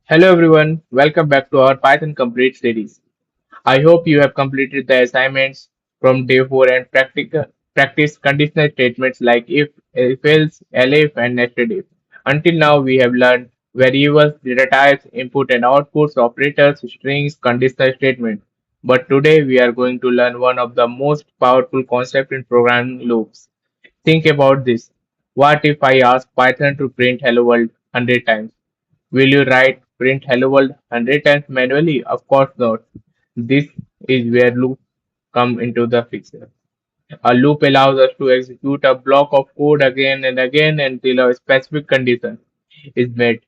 Hello everyone, welcome back to our Python Complete series. I hope you have completed the assignments from day 4 and practice conditional statements like if else, elif, and nested if. Until now, we have learned variables, data types, input and outputs, operators, strings, conditional statements. But today we are going to learn one of the most powerful concepts in programming loops. Think about this. What if I ask Python to print hello world 100 times? Will you write print hello world 100 times manually? Of course not. This is where loops come into the picture. A loop allows us to execute a block of code again and again until a specific condition is met.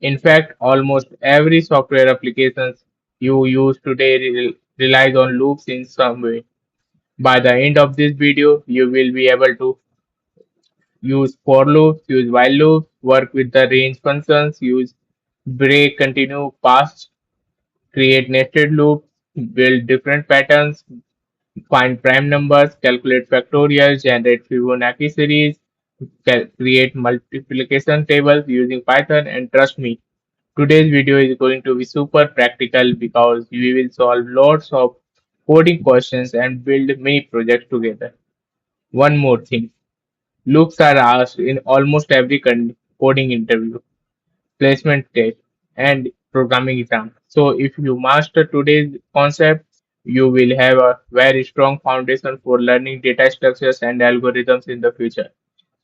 In fact, almost every software application you use today relies on loops in some way. By the end of this video, you will be able to use for loops, use while loops, work with the range functions, use break, continue, pass, create nested loops, build different patterns, find prime numbers, calculate factorials, generate Fibonacci series, create multiplication tables using Python, and trust me, today's video is going to be super practical because we will solve lots of coding questions and build many projects together. One more thing, loops are asked in almost every coding interview, placement test, and programming exam. So if you master today's concept, you will have a very strong foundation for learning data structures and algorithms in the future.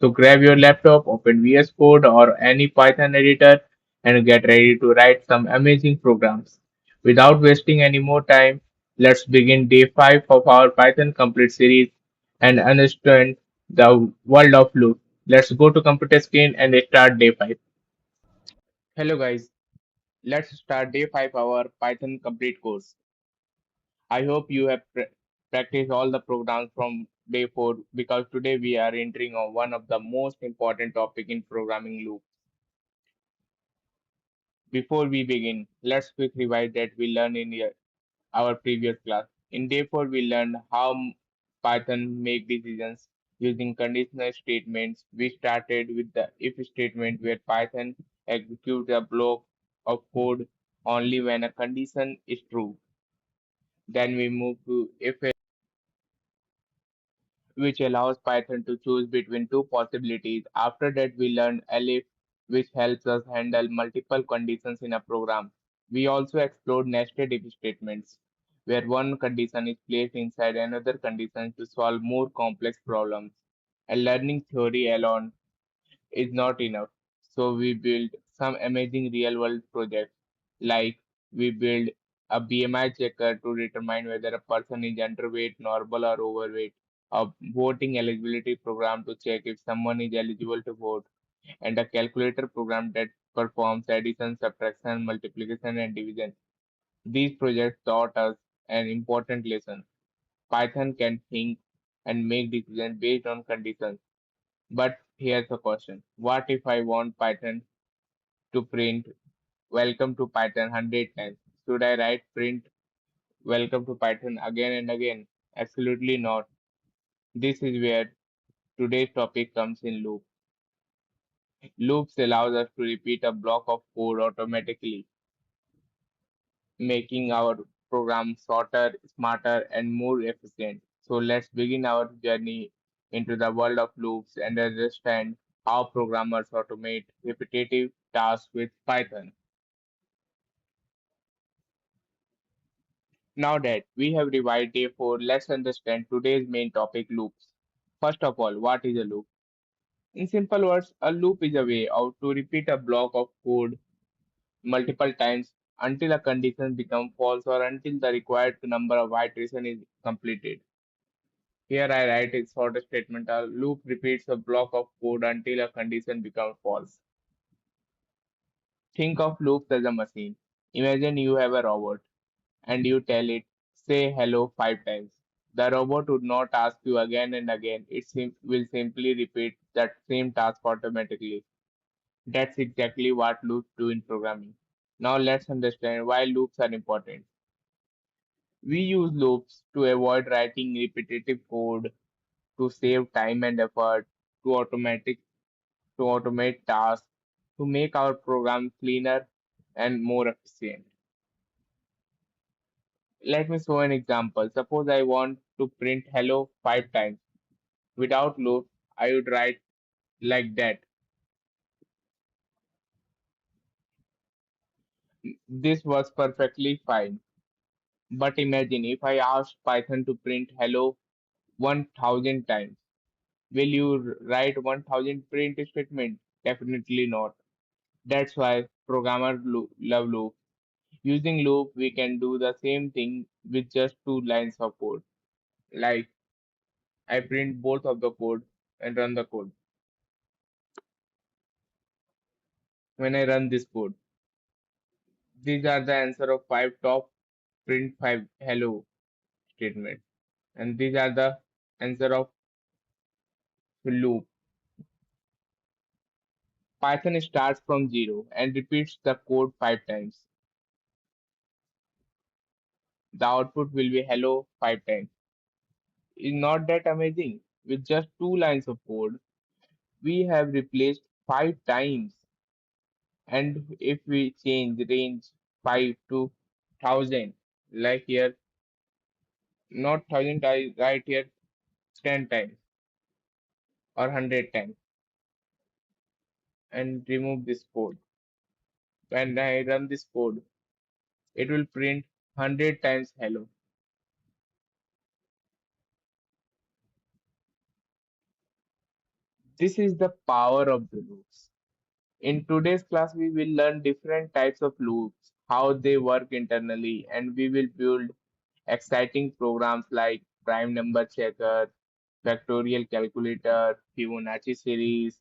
So grab your laptop, open VS Code or any Python editor, and get ready to write some amazing programs. Without wasting any more time, let's begin day 5 of our Python complete series and understand the world of loop. Let's go to computer screen and start day 5. Hello guys, let's start day 5 our Python complete course. I hope you have practiced all the programs from day 4 because today we are entering on one of the most important topic in programming loop. Before we begin, let's quick revise that we learned in our previous class. In day 4 we learned how Python make decisions using conditional statements. We started with the if statement where Python executes a block of code only when a condition is true. Then we move to if which allows Python to choose between two possibilities. After that, we learned elif, which helps us handle multiple conditions in a program. We also explored nested if statements, where one condition is placed inside another condition to solve more complex problems. And learning theory alone is not enough. So we build some amazing real world projects like we build a BMI checker to determine whether a person is underweight, normal or overweight, a voting eligibility program to check if someone is eligible to vote, and a calculator program that performs addition, subtraction, multiplication, and division. These projects taught us an important lesson. Python can think and make decisions based on conditions. But here's a question. What if I want Python to print welcome to Python 100 times? Should I write print welcome to Python again and again? Absolutely not. This is where today's topic comes in loop. Loops allows us to repeat a block of code automatically, making our program shorter, smarter, and more efficient. So let's begin our journey into the world of loops and understand how programmers automate repetitive tasks with Python. Now that we have revised day 4, let's understand today's main topic loops. First of all, what is a loop? In simple words, a loop is a way of to repeat a block of code multiple times until a condition becomes false or until the required number of iterations is completed. Here I write a short statement. A loop repeats a block of code until a condition becomes false. Think of loops as a machine. Imagine you have a robot and you tell it, say hello 5 times. The robot would not ask you again and again. It will simply repeat that same task automatically. That's exactly what loops do in programming. Now let's understand why loops are important. We use loops to avoid writing repetitive code, to save time and effort, to automatic to automate tasks, to make our program cleaner. and more efficient. Let me show an example. Suppose I want to print hello 5 times. Without loop, I would write like that. This was perfectly fine. But imagine if I asked Python to print hello 1000 times. Will you write 1000 print statement? Definitely not. That's why programmers love loop. Using loop, we can do the same thing with just 2 lines of code. Like I print both of the code and run the code. When I run this code, these are the answer of 5 top print 5 hello statements. And these are the answer of loop. Python starts from zero and repeats the code 5 times. The output will be hello 5 times. Is not that amazing? With just 2 lines of code, we have replaced 5 times. And if we change range 5 to 1000, like here, not 1000, I write here 10 times or 100 times and remove this code. When I run this code, it will print 100 times hello. This is the power of the loops. In today's class, we will learn different types of loops, how they work internally, and we will build exciting programs like prime number checker, factorial calculator, Fibonacci series,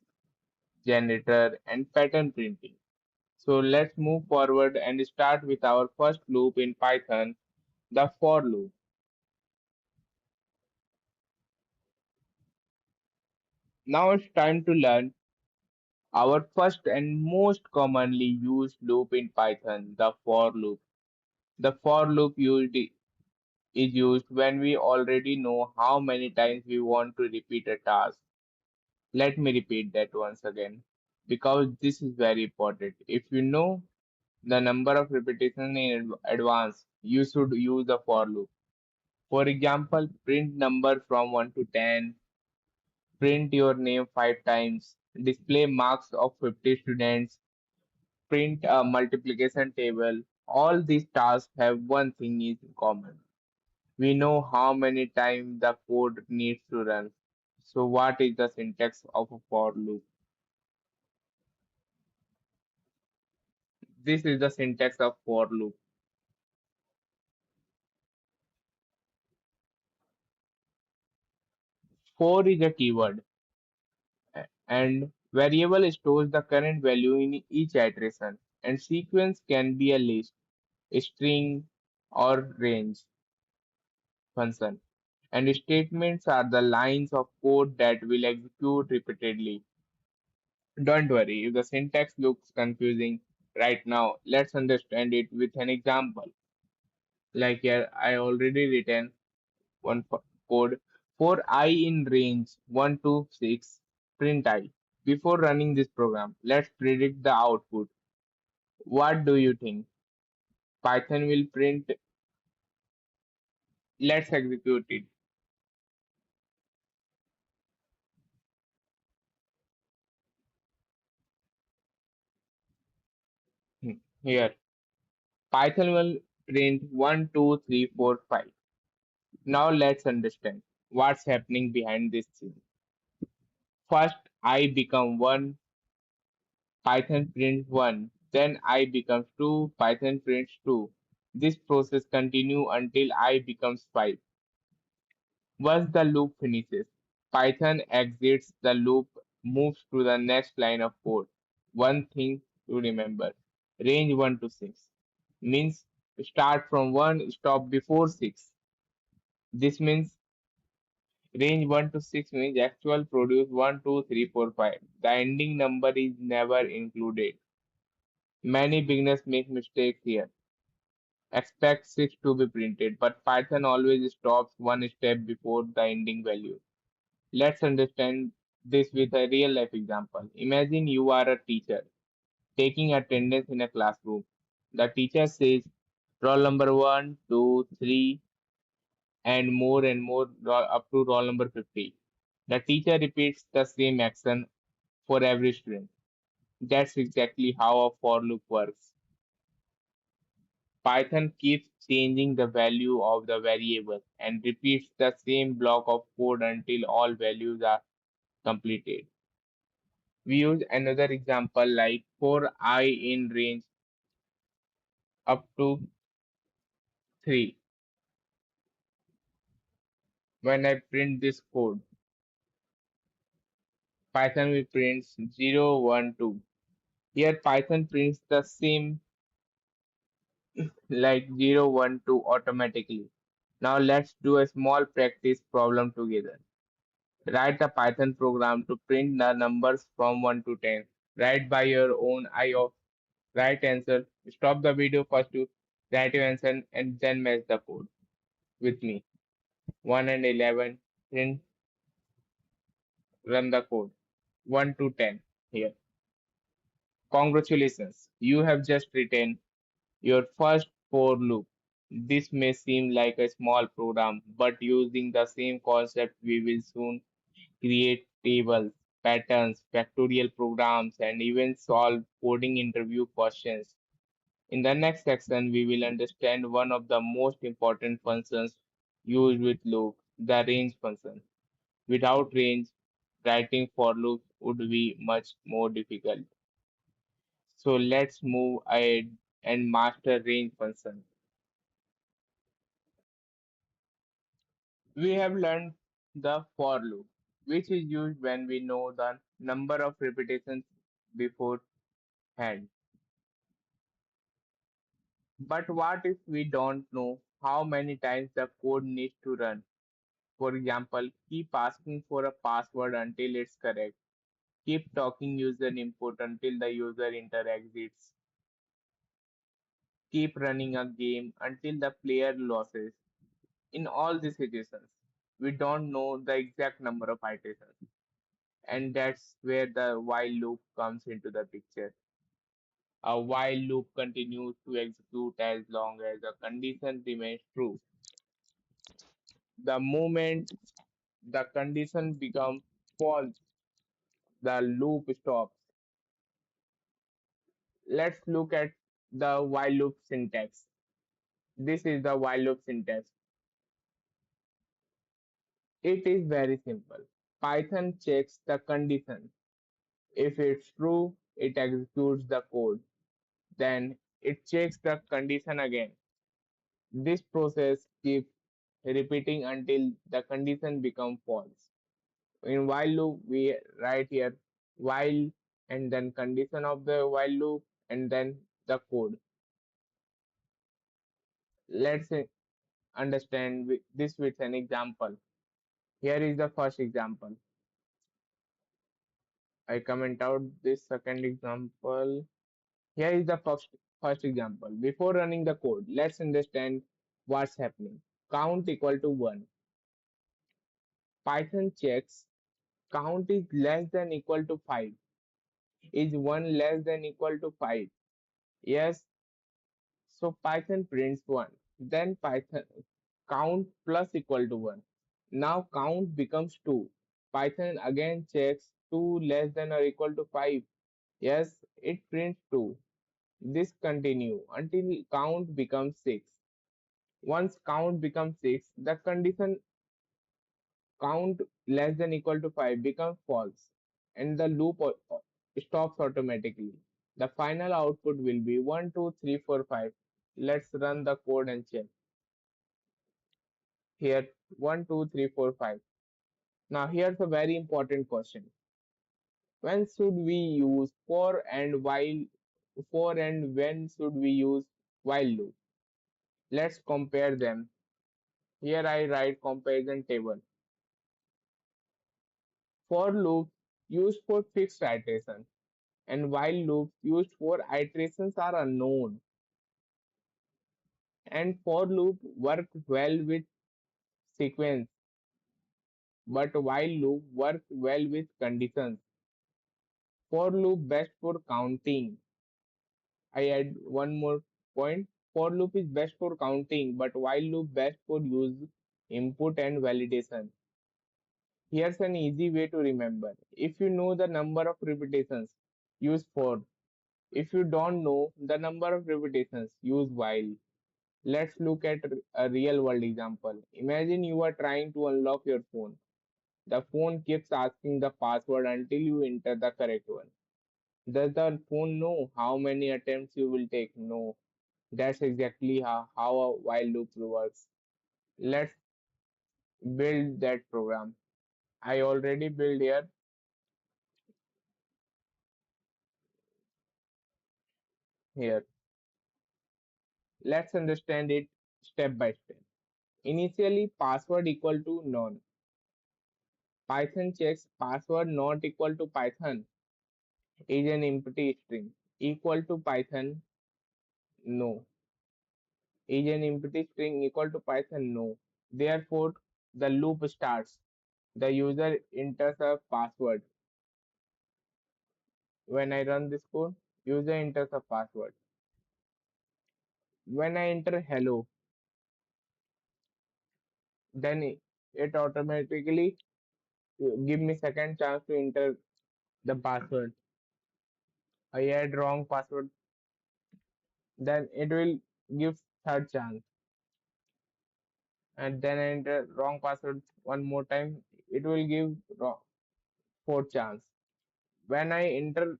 generator, and pattern printing. So let's move forward and start with our first loop in Python, the for loop. Now it's time to learn our first and most commonly used loop in Python, the for loop. The for loop is used when we already know how many times we want to repeat a task. Let me repeat that once again because this is very important. If you know the number of repetitions in advance, you should use the for loop. For example, print number from 1 to 10, print your name 5 times, display marks of 50 students, print a multiplication table. All these tasks have one thing in common. We know how many times the code needs to run. So what is the syntax of a for loop? This is the syntax of for loop. For is a keyword and variable stores the current value in each iteration and sequence can be a list, a string or range function. And statements are the lines of code that will execute repeatedly. Don't worry if the syntax looks confusing right now. Let's understand it with an example. Like here, I already written code for I in range 1 to 6, print I. Before running this program, let's predict the output. What do you think? Python will print. Let's execute it. Here, Python will print 1, 2, 3, 4, 5. Now let's understand what's happening behind this scene. First, I become 1, Python prints 1. Then I becomes 2, Python prints 2. This process continues until I becomes 5. Once the loop finishes, Python exits the loop, moves to the next line of code. One thing to remember, range 1 to 6 means start from 1, stop before 6. This means range 1 to 6 means actual produce 1, 2, 3, 4, 5. The ending number is never included. Many beginners make mistakes here. Expect 6 to be printed, but Python always stops one step before the ending value. Let's understand this with a real life example. Imagine you are a teacher taking attendance in a classroom. The teacher says roll number one, two, three, and more up to roll number 50. The teacher repeats the same action for every student. That's exactly how a for loop works. Python keeps changing the value of the variable and repeats the same block of code until all values are completed. We use another example like for I in range up to 3. When I print this code, Python will print 0, 1, 2. Here Python prints the same like 0, 1, 2 automatically. Now let's do a small practice problem together. Write a Python program to print the numbers from 1 to 10. Write by your own eye of right answer. Stop the video first to write your answer and then match the code with me. 1 and 11. Then run the code. 1 to 10 here. Congratulations. You have just written your first for loop. This may seem like a small program, but using the same concept, we will soon create tables, patterns, factorial programs, and even solve coding interview questions. In the next section, we will understand one of the most important functions used with loop, the range function. Without range, writing for loops would be much more difficult. So let's move ahead and master range function. We have learned the for loop, which is used when we know the number of repetitions beforehand. But what if we don't know how many times the code needs to run? For example, keep asking for a password until it's correct. Keep talking user input until the user enter exits. Keep running a game until the player loses. In all these situations, we don't know the exact number of iterations. And that's where the while loop comes into the picture. A while loop continues to execute as long as the condition remains true. The moment the condition becomes false, the loop stops. Let's look at the while loop syntax. This is the while loop syntax. It is very simple. Python checks the condition. If it's true, it executes the code. Then it checks the condition again. This process keeps repeating until the condition becomes false. In while loop, we write here while and then condition of the while loop and then the code. Let's understand this with an example. Here is the first example. I comment out this second example. Here is the first example. Before running the code, let's understand what's happening. Count equal to 1. Python checks count is less than equal to 5. Is 1 less than equal to 5? Yes. So Python prints 1. Then Python count plus equal to 1. Now count becomes 2. Python again checks 2 less than or equal to 5. Yes, it prints 2. This continue until count becomes 6. Once count becomes 6, the condition count less than equal to 5 becomes false and the loop stops automatically. The final output will be 1, 2, 3, 4, 5. Let's run the code and check. Here 1, 2, 3, 4, 5. Now here's a very important question. When should we use for and when should we use while loop? Let's compare them. Here I write comparison table. For loop used for fixed iteration and while loops used for iterations are unknown. And for loop work well with sequence, but while loop work well with conditions. For loop best for counting. I add one more. point. For loop is best for counting, but while loop best for use input and validation. Here's an easy way to remember. If you know the number of repetitions, use for. If you don't know the number of repetitions, use while. Let's look at a real world example. Imagine you are trying to unlock your phone. The phone keeps asking the password until you enter the correct one. Does the phone know how many attempts you will take? No. That's exactly how a while loop works. Let's build that program. I already built here. Let's understand it step by step. Initially, password equal to none. Python checks password not equal to Python is an empty string. Equal to Python, no. Is an empty string equal to Python, no. Therefore, the loop starts. The user enters a password. When I run this code, user enters a password. When I enter hello, then it automatically give me second chance to enter the password. I add wrong password, then it will give third chance. And then I enter wrong password one more time, it will give wrong fourth chance. When I enter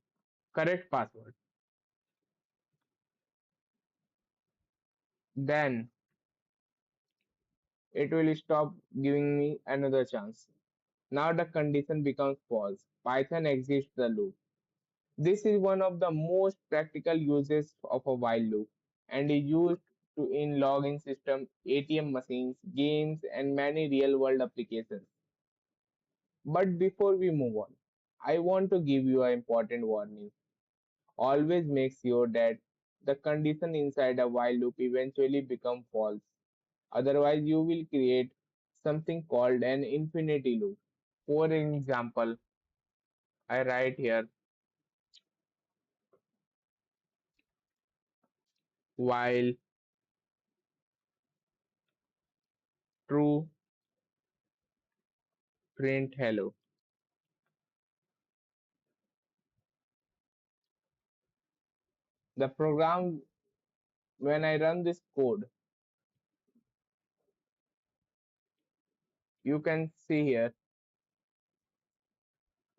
correct password, then it will stop giving me another chance. Now the condition becomes false. Python exits the loop. This is one of the most practical uses of a while loop and is used in login system, ATM machines, games, and many real world applications. But before we move on, I want to give you an important warning. Always make sure that the condition inside a while loop eventually become false. Otherwise, you will create something called an infinity loop. For example, I write here while true print hello. The program, when I run this code, you can see here,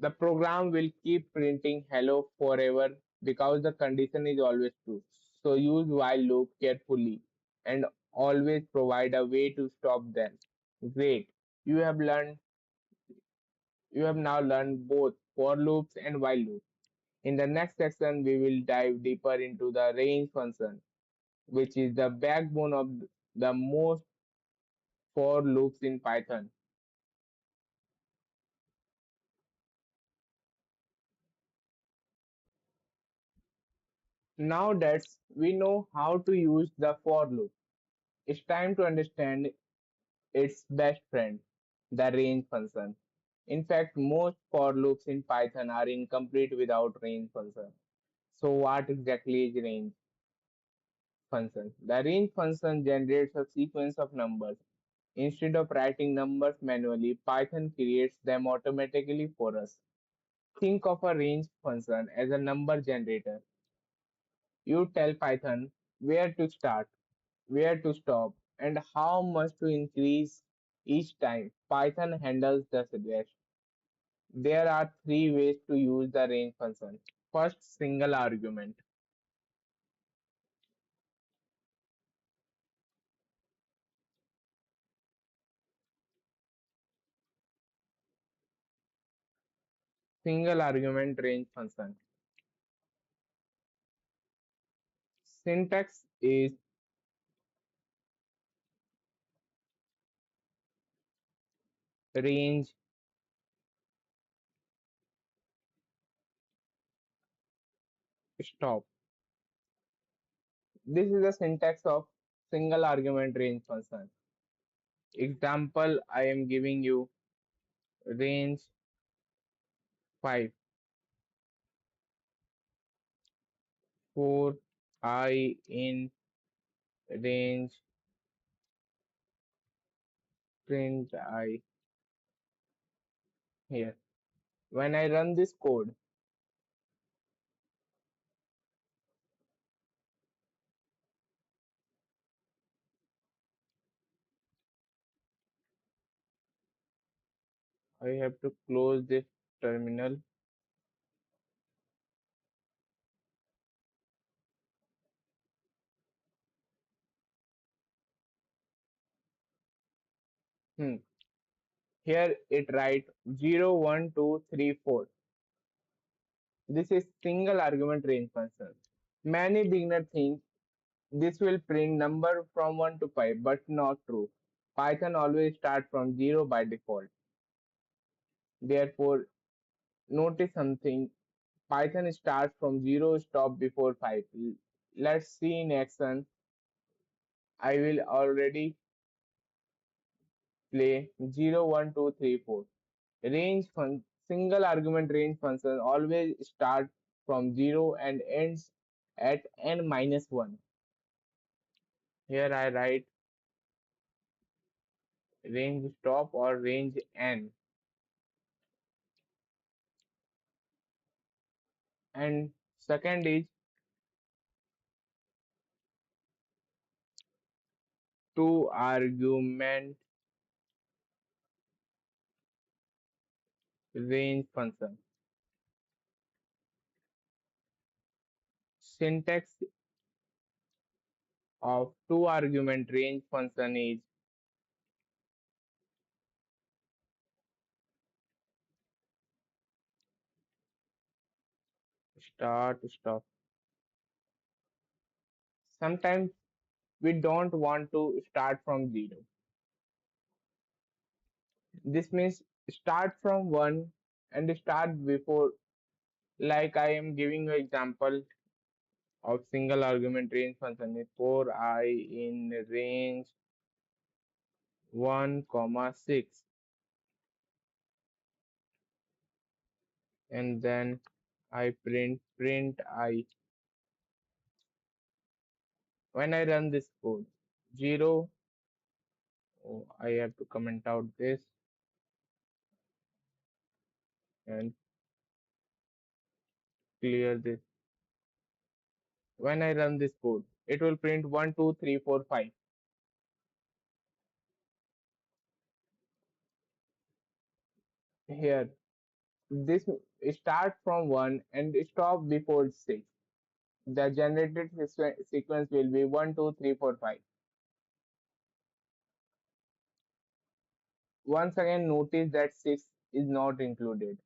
the program will keep printing hello forever because the condition is always true. So use while loop carefully and always provide a way to stop them. Great. You have learned you have now learned both for loops and while loops. In the next section, we will dive deeper into the range function, which is the backbone of the most for loops in Python. Now that we know how to use the for loop, it's time to understand its best friend, the range function. In fact, most for loops in Python are incomplete without range function. So what exactly is range function? The range function generates a sequence of numbers. Instead of writing numbers manually, Python creates them automatically for us. Think of a range function as a number generator. You tell Python where to start, where to stop, and how much to increase each time. Python handles the rest. There are three ways to use the range function. First, single argument. Single argument range function. Syntax is range stop. This is the syntax of single argument range function. Example I am giving you range 5 for I in range print I here. When I run this code, I have to close this terminal. Hmm. Here it write 0, 1, 2, 3, 4. This is single argument range function. Many beginners think this will print number from 1 to 5, but not true. Python always starts from 0 by default. Therefore, notice something. Python starts from 0, stop before 5. Let's see in action. I will already play 0, 1, 2, 3, 4. Single argument range function always start from 0 and ends at n minus 1. Here I write range stop or range n. And second is two argument range function. Syntax of two argument range function is start stop. Sometimes we don't want to start from 0. This means start from 1 and start before, like I am giving you example of single argument range function is for I in range 1 comma 6, and then I print I. When I run this code 0, oh, I have to comment out this and clear this. When I run this code, it will print 1, 2, 3, 4, 5. Here, this start from 1 and stop before 6. The generated sequence will be 1, 2, 3, 4, 5. Once again, notice that 6 is not included.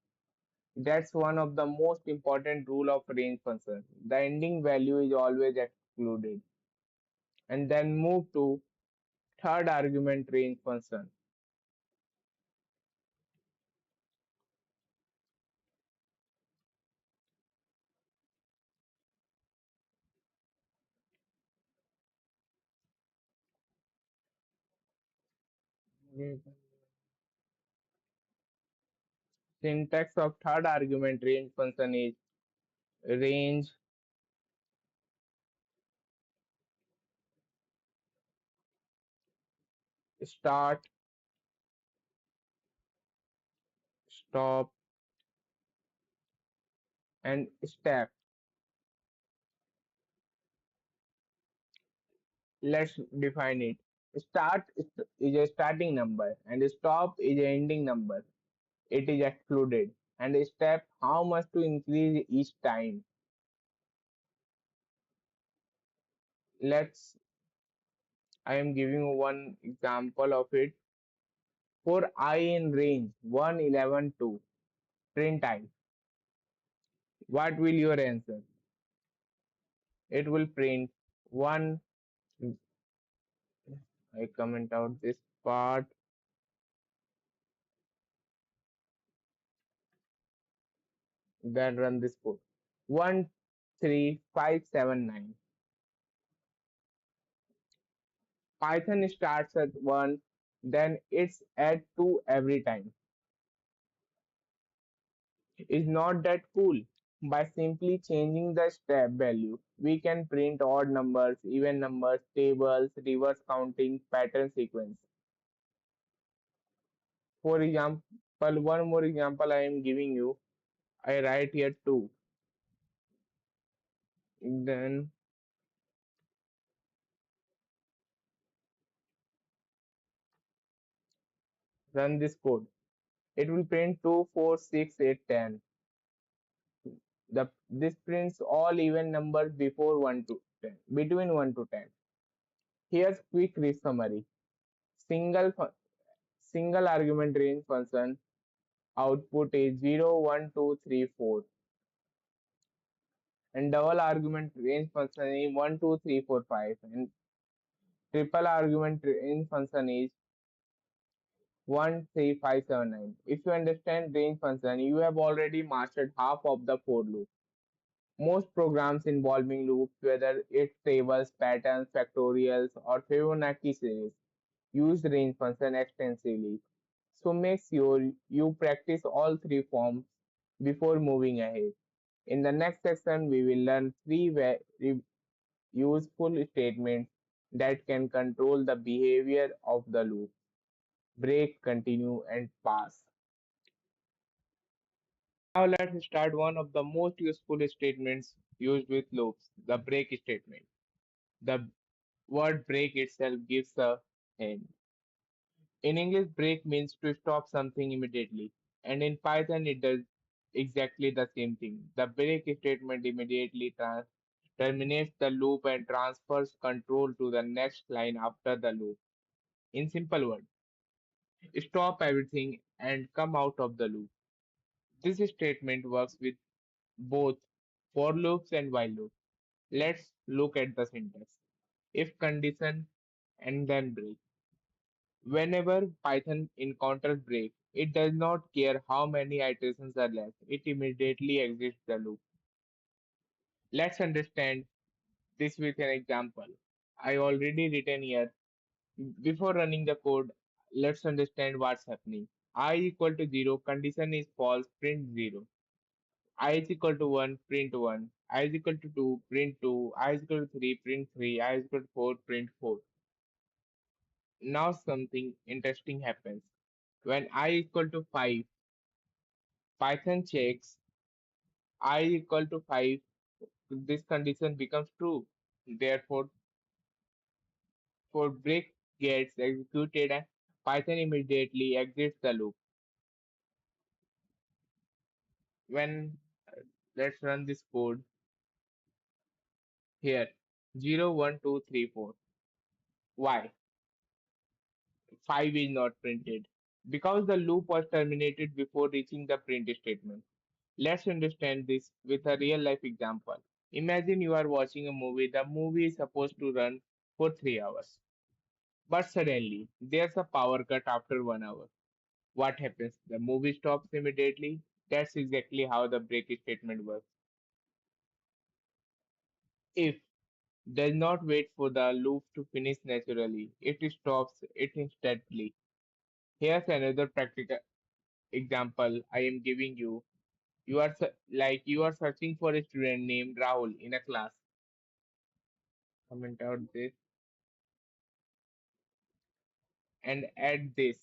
That's one of the most important rule of range function. The ending value is always excluded. And then move to third argument range function. Syntax of third argument range function is range start, stop, and step. Let's define it. Start is a starting number and stop is a ending number. It is excluded. And step how much to increase each time. Let's I am giving you one example of it. For I in range 1, 11, 2, print I. What will your answer? It will print 1. I comment out this part, then run this code. 1, 3, 5, 7, 9. Python starts at 1, then it's at 2 every time. Is not that cool? By simply changing the step value, we can print odd numbers, even numbers, tables, reverse counting, pattern sequence. For example, one more example I am giving you. I write here 2. Then run this code. It will print 2, 4, 6, 8, 10. This prints all even numbers before 1 to 10, between 1 to 10. Here's quick summary. Single single argument range function output is 0, 1, 2, 3, 4, and double argument range function is 1, 2, 3, 4, 5, and triple argument range function is 1, 3, 5, 7, 9. If you understand range function, you have already mastered half of the for loop. Most programs involving loops, whether it's tables, patterns, factorials, or Fibonacci series, use range function extensively. So make sure you practice all three forms before moving ahead. In the next section, we will learn three useful statements that can control the behavior of the loop: break, continue, and pass. Now let's start one of the most useful statements used with loops, the break statement. The word break itself gives a hint. In English, break means to stop something immediately, and in Python, it does exactly the same thing. The break statement immediately terminates the loop and transfers control to the next line after the loop. In simple words, stop everything and come out of the loop. This statement works with both for loops and while loops. Let's look at the syntax. If condition and then break. Whenever Python encounters break, it does not care how many iterations are left. It immediately exits the loop. Let's understand this with an example. I already written here. Before running the code, let's understand what's happening. I equal to 0, condition is false, print 0. I is equal to 1, print 1. I is equal to 2, print 2. I is equal to 3, print 3. I is equal to 4, print 4. Now something interesting happens. When I equal to 5, Python checks I equal to 5. This condition becomes true. Therefore, for break gets executed and Python immediately exits the loop. When let's run this code here 0, 1, 2, 3, 4. Why? 5 is not printed. Because the loop was terminated before reaching the print statement. Let's understand this with a real life example. Imagine you are watching a movie. The movie is supposed to run for 3 hours. But suddenly, there's a power cut after 1 hour. What happens? The movie stops immediately. That's exactly how the break statement works. If does not wait for the loop to finish naturally, it stops it instantly. Here's another practical example I am giving you. You are searching for a student named Rahul in a class. Comment out this and add this.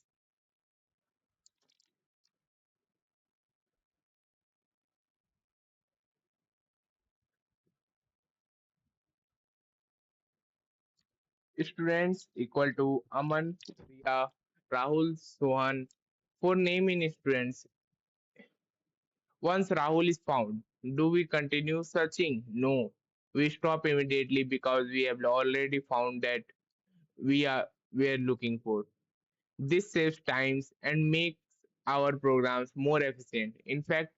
Students equal to Aman, Priya, Rahul, Sohan. For name in students, once Rahul is found, do we continue searching? No. We stop immediately because we have already found that we are looking for. This saves times and makes our programs more efficient. In fact,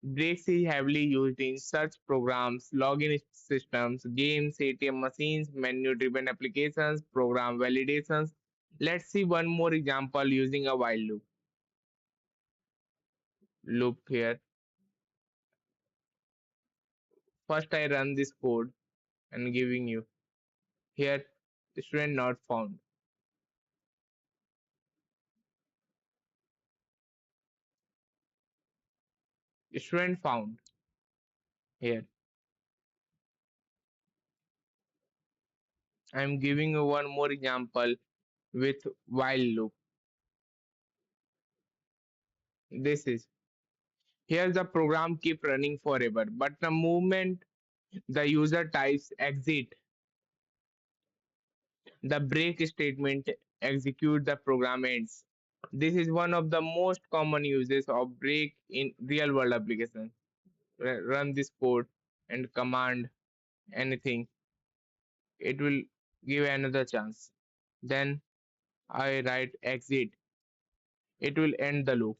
breaks is heavily used in search programs, login systems, games, ATM machines, menu-driven applications, program validations. Let's see one more example using a while loop here. First, I run this code and giving you here student not found. Student found. Here, I'm giving you one more example with while loop. This is here the program keep running forever, but the moment the user types exit, the break statement execute the program ends. This is one of the most common uses of break in real world applications. Run this code and command anything, it will give another chance. Then I write exit, it will end the loop.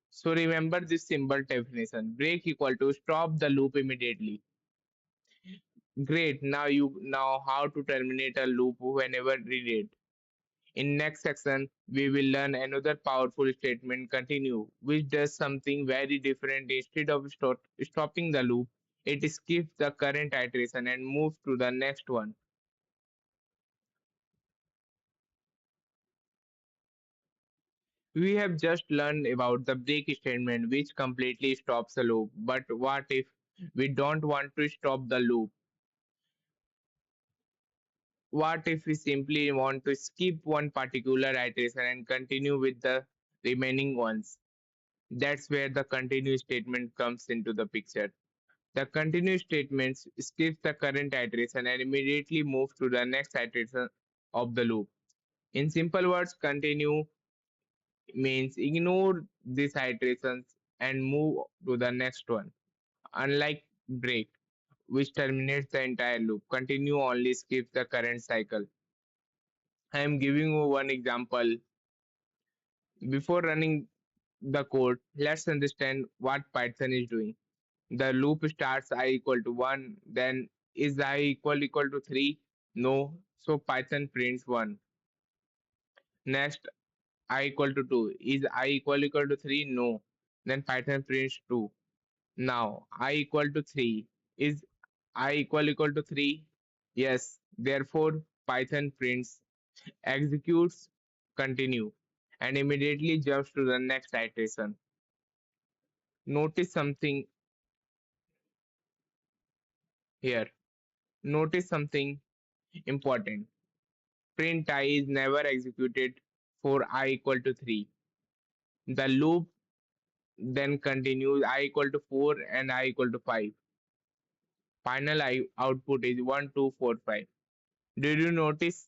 So remember this simple definition. Break equal to stop the loop immediately. Great, now you know how to terminate a loop whenever needed. In next section, we will learn another powerful statement continue, which does something very different. Instead of stopping the loop, it skips the current iteration and moves to the next one. We have just learned about the break statement, which completely stops the loop. But what if we don't want to stop the loop? What if we simply want to skip one particular iteration and continue with the remaining ones? That's where the continue statement comes into the picture. The continue statement skips the current iteration and immediately moves to the next iteration of the loop. In simple words, continue means ignore these iterations and move to the next one. Unlike break, which terminates the entire loop, continue only skips the current cycle. I am giving you one example. Before running the code, let's understand what Python is doing. The loop starts I equal to 1, then is I equal to 3? No, so Python prints 1. Next, I equal to 2. Is I equal to 3? No, then Python prints 2. Now, I equal to 3. Is I equal to 3? Yes, therefore Python prints, executes, continue, and immediately jumps to the next iteration. Notice something here. Notice something important. Print I is never executed for I equal to 3. The loop then continues I equal to 4 and I equal to 5. Final output is 1, 2, 4, 5. Did you notice?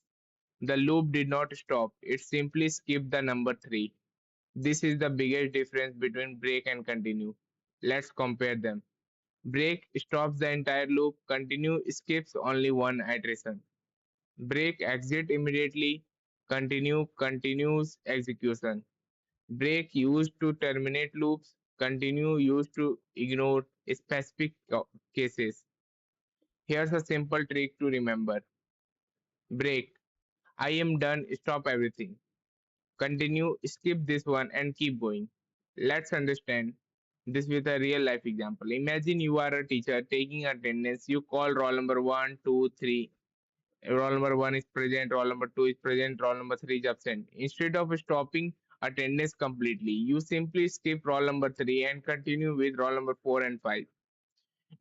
The loop did not stop, it simply skipped the number 3. This is the biggest difference between break and continue. Let's compare them. Break stops the entire loop, continue skips only one iteration. Break exit immediately, continue continues execution. Break used to terminate loops, continue used to ignore specific cases. Here's a simple trick to remember. Break. I am done, stop everything. Continue, skip this one and keep going. Let's understand this with a real life example. Imagine you are a teacher taking attendance. You call roll number 1, 2, 3. Roll number 1 is present, roll number 2 is present, roll number 3 is absent. Instead of stopping attendance completely, you simply skip roll number 3 and continue with roll number 4 and 5.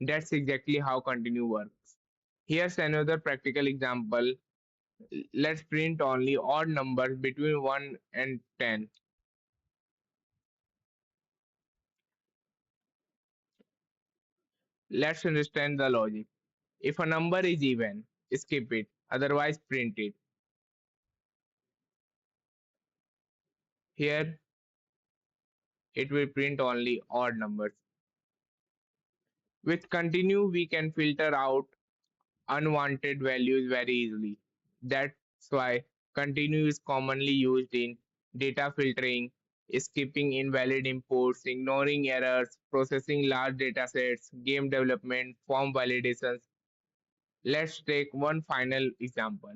That's exactly how continue works. Here's another practical example. Let's print only odd numbers between 1 and 10. Let's understand the logic. If a number is even, skip it, otherwise print it. Here, it will print only odd numbers. With continue, we can filter out unwanted values very easily. That's why continue is commonly used in data filtering, skipping invalid imports, ignoring errors, processing large datasets, game development, form validations. Let's take one final example.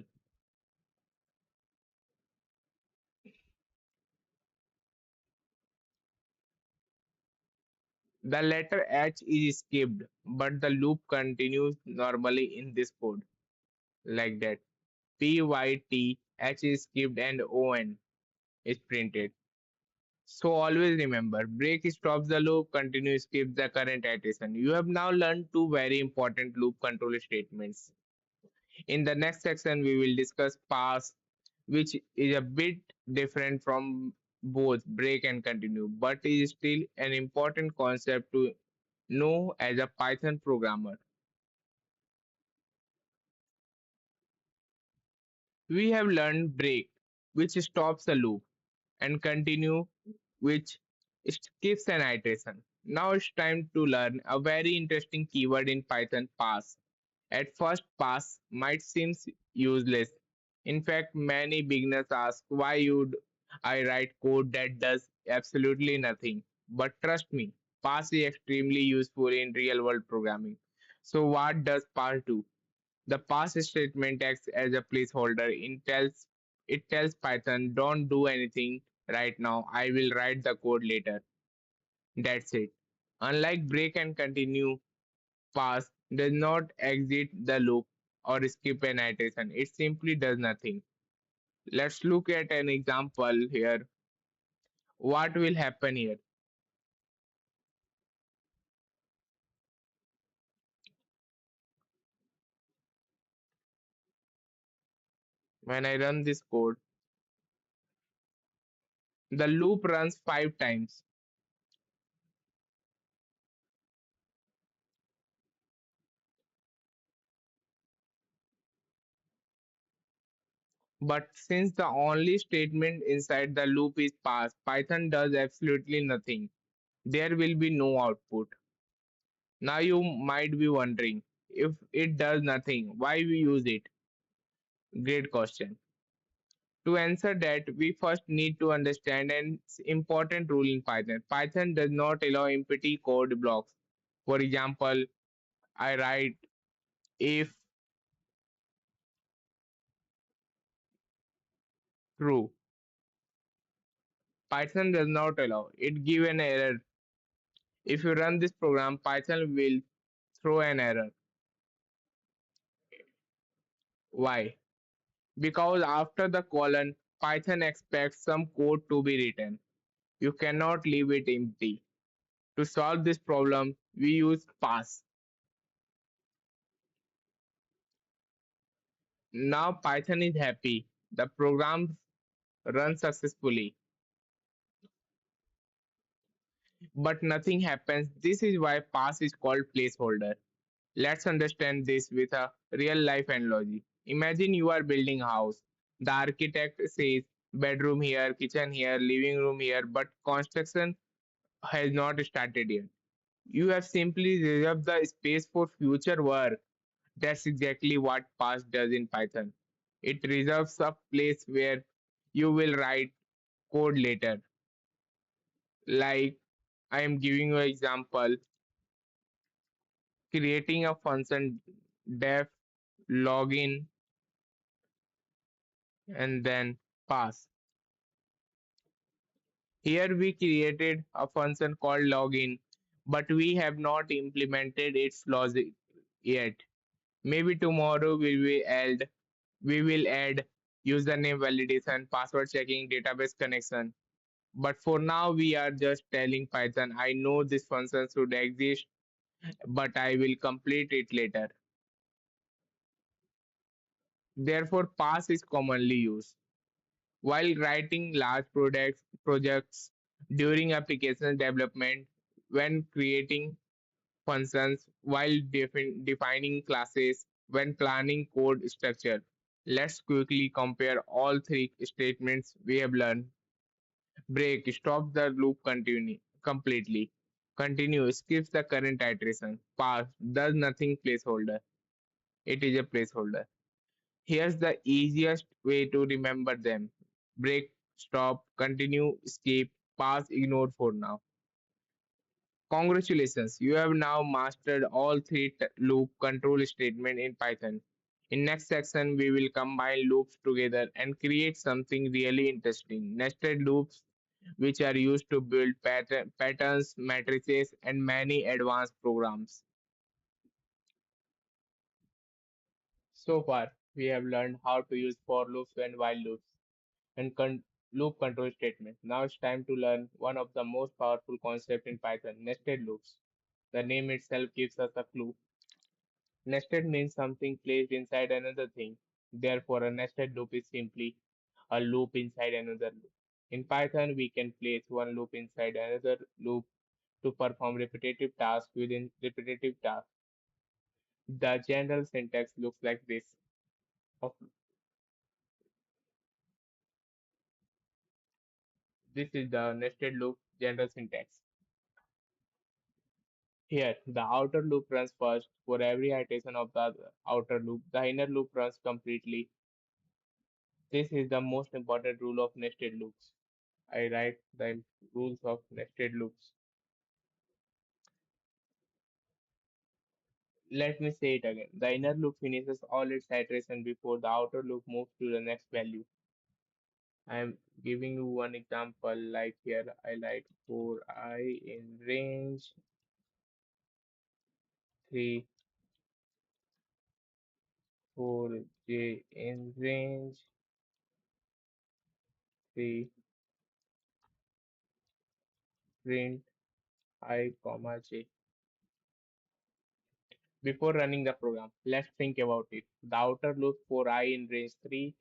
The letter H is skipped, but the loop continues normally in this code, like that. P Y T H is skipped and ON is printed. So always remember, break stops the loop, continue skips the current iteration. You have now learned two very important loop control statements. In the next section, we will discuss pass, which is a bit different from both break and continue, but is still an important concept to know as a Python programmer. We have learned break, which stops a loop, and continue, which skips an iteration. Now it's time to learn a very interesting keyword in Python, pass. At first, pass might seem useless. In fact, many beginners ask, why would I write code that does absolutely nothing? But trust me, pass is extremely useful in real world programming. So, what does pass do? The pass statement acts as a placeholder. It tells Python, don't do anything right now. I will write the code later. That's it. Unlike break and continue, pass does not exit the loop or skip an iteration. It simply does nothing. Let's look at an example here. What will happen here? When I run this code, the loop runs 5 times. But since the only statement inside the loop is pass, Python does absolutely nothing. There will be no output. Now you might be wondering, if it does nothing, why we use it? Great question. To answer that, we first need to understand an important rule in Python. Python does not allow empty code blocks. For example, I write if true. Python does not allow. It give an error. If you run this program, Python will throw an error. Why? Because after the colon, Python expects some code to be written. You cannot leave it empty. To solve this problem, we use pass. Now Python is happy. The program runs successfully, but nothing happens. This is why pass is called placeholder. Let's understand this with a real life analogy. Imagine you are building a house. The architect says bedroom here, kitchen here, living room here, but construction has not started yet. You have simply reserved the space for future work. That's exactly what pass does in Python. It reserves a place where you will write code later. Like I am giving you an example, creating a function def login and then pass. Here we created a function called login, but we have not implemented its logic yet. Maybe tomorrow we will add username validation, password checking, database connection. But for now we are just telling Python, I know this function should exist, but I will complete it later. Therefore, pass is commonly used. While writing large projects during application development, when creating functions, while defining classes, when planning code structure. Let's quickly compare all three statements we have learned. Break stops the loop completely. Continue skips the current iteration. Pass does nothing placeholder. It is a placeholder. Here's the easiest way to remember them. Break, stop, continue, skip, pass, ignore for now. Congratulations, you have now mastered all three loop control statements in Python. In next section, we will combine loops together and create something really interesting. Nested loops, which are used to build patterns, matrices, and many advanced programs. So far, we have learned how to use for loops and while loops and loop control statement. Now it's time to learn one of the most powerful concepts in Python, nested loops. The name itself gives us a clue. Nested means something placed inside another thing. Therefore, a nested loop is simply a loop inside another loop. In Python, we can place one loop inside another loop to perform repetitive tasks within repetitive tasks. The general syntax looks like this. Of- This is the nested loop general syntax. Here, the outer loop runs first for every iteration of the outer loop. The inner loop runs completely. This is the most important rule of nested loops. I write the rules of nested loops. Let me say it again. The inner loop finishes all its iteration before the outer loop moves to the next value. I am giving you one example like here I write for I in range 3, for j in range 3, print I comma j. Before running the program, let's think about it. The outer loop for I in range 3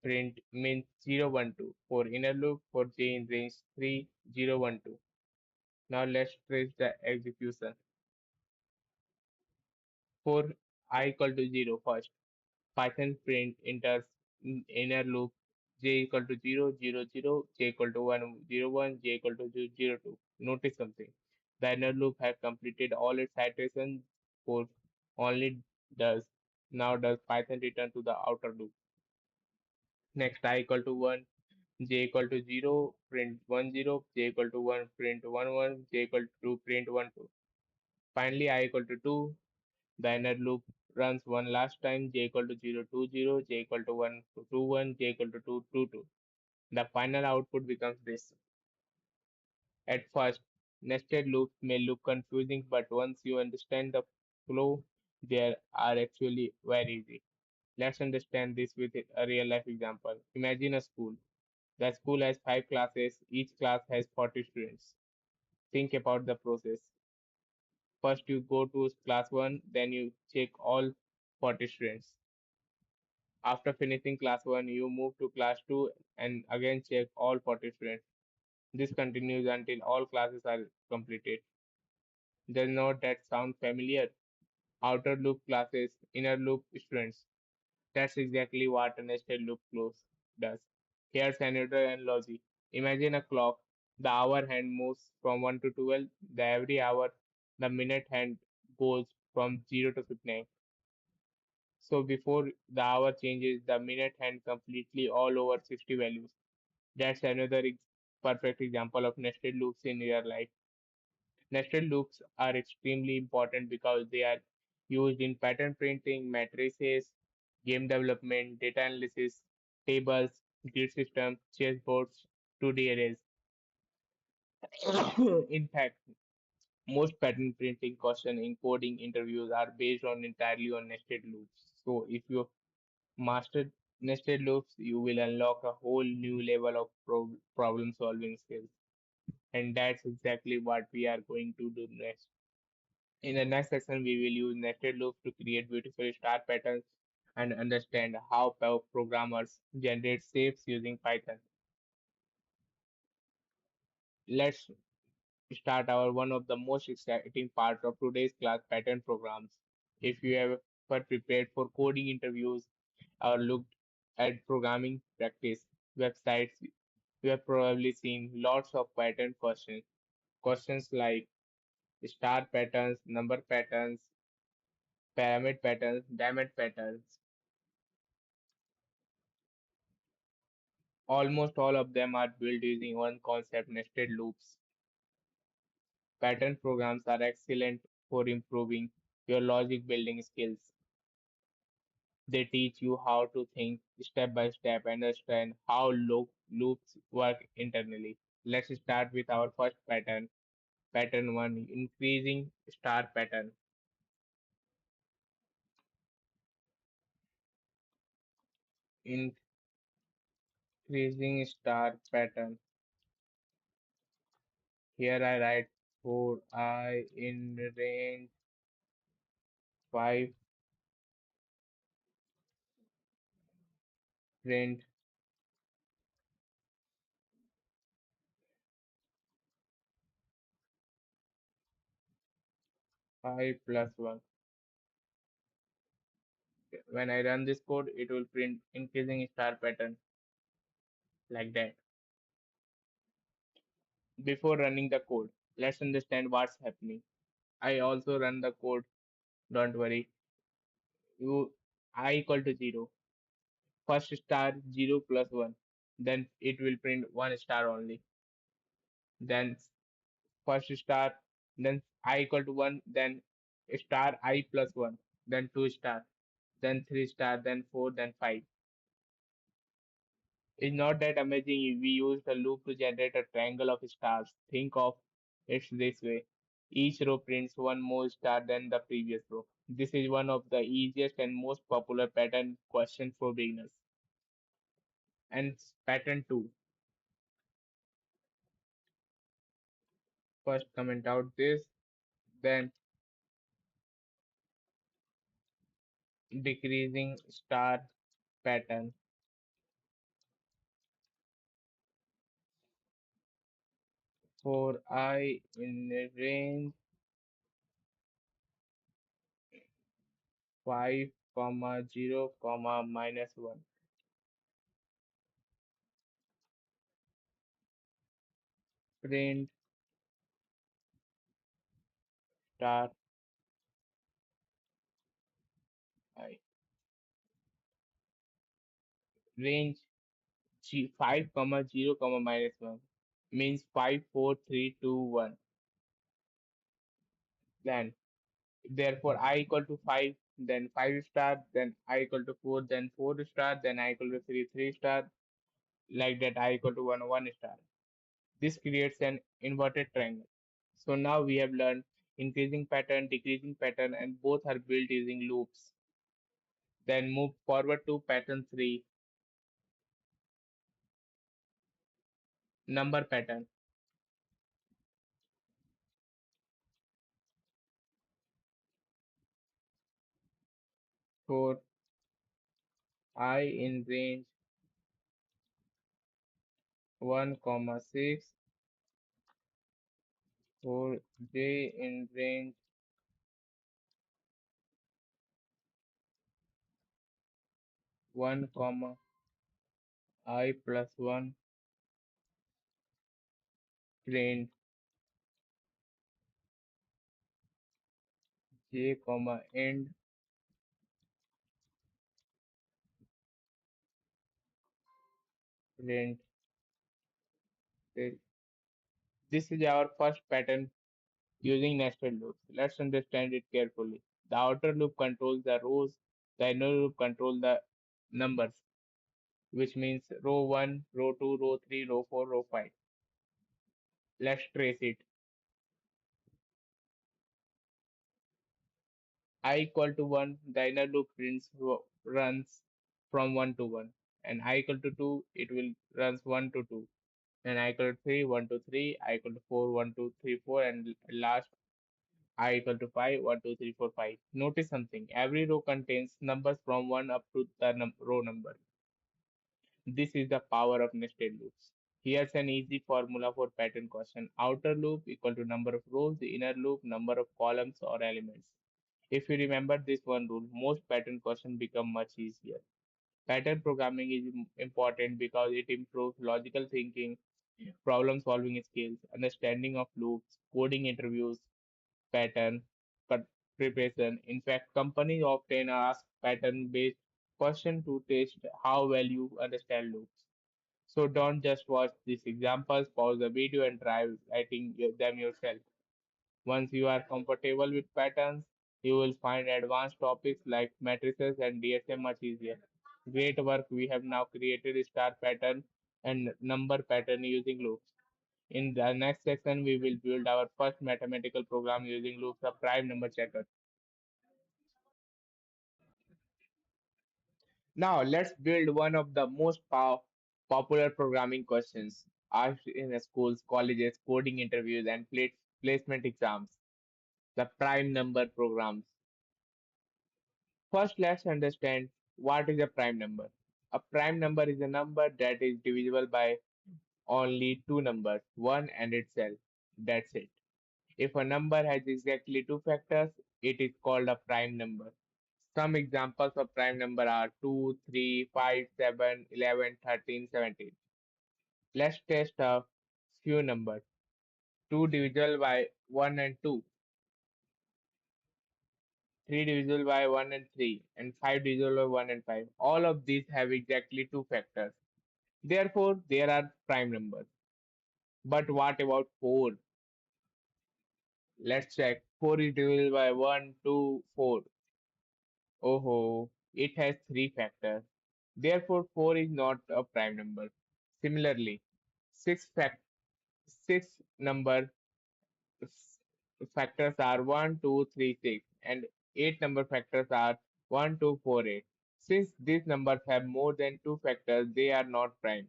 print means 0, 1, 2. For inner loop for j in range 3 0, 1, 2. Now let's trace the execution. For I equal to 0 first, Python print enters inner loop j equal to 0, 0, 0, j equal to 1, 0, 1, j equal to 0, 0, 2. Notice something. The inner loop has completed all its iterations for only does does Python return to the outer loop. Next, I equal to 1, j equal to 0, print 1, 0, j equal to 1, print 1, 1, j equal to 2, print 1, 2. Finally, I equal to 2, the inner loop runs one last time, j equal to 0, 2, 0, j equal to 1, 2, 1, j equal to 2, 2, 2. The final output becomes this. At first, nested loops may look confusing, but once you understand the flow, they are actually very easy. Let's understand this with a real life example. Imagine a school. The school has 5 classes, each class has 40 students. Think about the process. First, you go to class 1, then you check all 40 students. After finishing class 1, you move to class 2 and again check all 40 students. This continues until all classes are completed. Does not that sound familiar? Outer loop classes, inner loop students. That's exactly what a nested loop close does. Here's another analogy. Imagine a clock. The hour hand moves from 1 to 12. Every hour, the minute hand goes from 0 to 59. So before the hour changes, the minute hand completely all over 60 values. That's another perfect example of nested loops in real life. Nested loops are extremely important because they are used in pattern printing, matrices, game development, data analysis, tables, grid systems, chessboards, 2D arrays. In fact, most pattern printing question encoding interviews are based on entirely on nested loops. So if you master nested loops, you will unlock a whole new level of problem solving skills. And that's exactly what we are going to do next. In the next section, we will use nested loops to create beautiful star patterns and understand how programmers generate shapes using Python. Let's start our one of the most exciting parts of today's class, pattern programs. If you have ever prepared for coding interviews or looked at programming practice websites, you have probably seen lots of pattern questions. Questions like star patterns, number patterns, pyramid patterns, diamond patterns. Almost all of them are built using one concept, nested loops. Pattern programs are excellent for improving your logic building skills. They teach you how to think step by step, understand how loops work internally. Let's start with our first pattern. Pattern 1, increasing star pattern. Decreasing star pattern. Here I write for I in range 5 print 5 plus 1. When I run this code, it will print increasing star pattern like that. Before running the code, let's understand what's happening. I also run the code, don't worry. You I equal to 0. First star 0 plus 1. Then it will print 1 star only. Then first star, then I equal to 1, then star I plus 1, then 2 star, then 3 star, then 4, then 5. It's not that amazing. We used a loop to generate a triangle of stars. Think of it this way. Each row prints one more star than the previous row. This is one of the easiest and most popular pattern questions for beginners. And pattern 2. First comment out this, then decreasing star pattern. For I in range 5, comma 0, comma minus 1. Print star I. Range 5, comma 0, comma minus 1 means 5, 4, 3, 2, 1. Then, therefore, I equal to 5, then 5 star, then I equal to 4, then 4 star, then I equal to 3, 3 star, like that I equal to 1, 1 star. This creates an inverted triangle. So now we have learned increasing pattern, decreasing pattern, and both are built using loops. Then move forward to pattern 3, number pattern. For I in range 1, comma 6, for j in range 1, comma I plus 1, print j, comma end, print this. This is our first pattern using nested loops. Let's understand it carefully. The outer loop controls the rows, the inner loop controls the numbers, which means row 1, row 2, row 3, row 4, row 5. Let's trace it. I equal to 1, the inner loop runs from 1 to 1. And I equal to 2, it will runs 1 to 2. And I equal to 3, 1 to 3, I equal to 4, 1, 2, 3, 4, and last I equal to 5, 1, 2, 3, 4, 5. Notice something. Every row contains numbers from 1 up to the row number. This is the power of nested loops. Here's an easy formula for pattern question. Outer loop equal to number of rows, the inner loop number of columns or elements. If you remember this one rule, most pattern questions become much easier. Pattern programming is important because it improves logical thinking, problem solving skills, understanding of loops, coding interviews, pattern preparation. In fact, companies often ask pattern based questions to test how well you understand loops. So don't just watch these examples, pause the video and try writing them yourself. Once you are comfortable with patterns, you will find advanced topics like matrices and DSM much easier. Great work. We have now created a star pattern and number pattern using loops. In the next section, we will build our first mathematical program using loops of prime number checker. Now, let's build one of the most powerful. Popular programming questions asked in schools, colleges, coding interviews, and placement exams. The prime number programs. First, let's understand what is a prime number. A prime number is a number that is divisible by only two numbers, one and itself. That's it. If a number has exactly two factors, it is called a prime number. Some examples of prime number are 2, 3, 5, 7, 11, 13, 17. Let's test a few numbers. 2 divisible by 1 and 2, 3 divisible by 1 and 3, and 5 divisible by 1 and 5. All of these have exactly two factors. Therefore, there are prime numbers. But what about 4? Let's check. 4 is divisible by 1, 2, 4. Oh, it has three factors. Therefore, 4 is not a prime number. Similarly, 6 number f- factors are 1, 2, 3, 6, and 8 number factors are 1, 2, 4, 8. Since these numbers have more than two factors, they are not prime.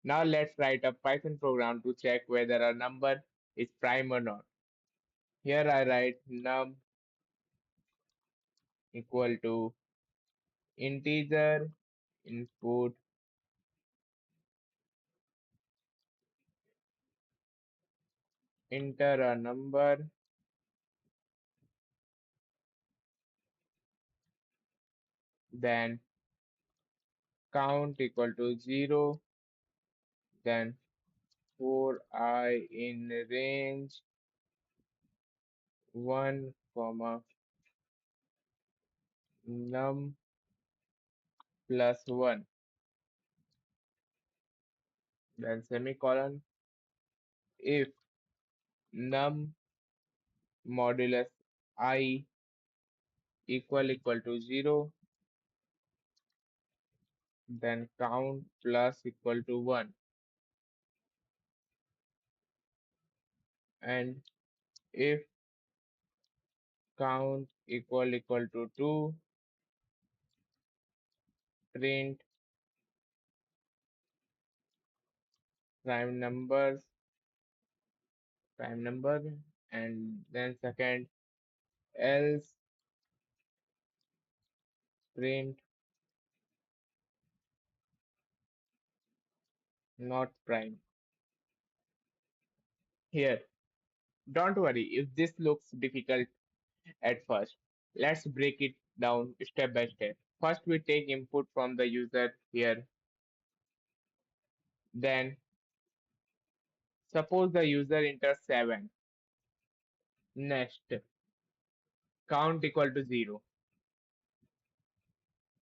Now let's write a Python program to check whether a number is prime or not. Here I write num equal to integer input, enter a number, then count equal to 0, then for I in range 1 comma num plus 1, then semicolon. If num modulus I equal to 0, then count plus equal to 1, and if count equal to 2, print prime numbers, prime number, and then second, else print not prime. Here, don't worry if this looks difficult at first. Let's break it down step by step. First, we take input from the user here. Then, suppose the user enters 7. Next, count equal to 0.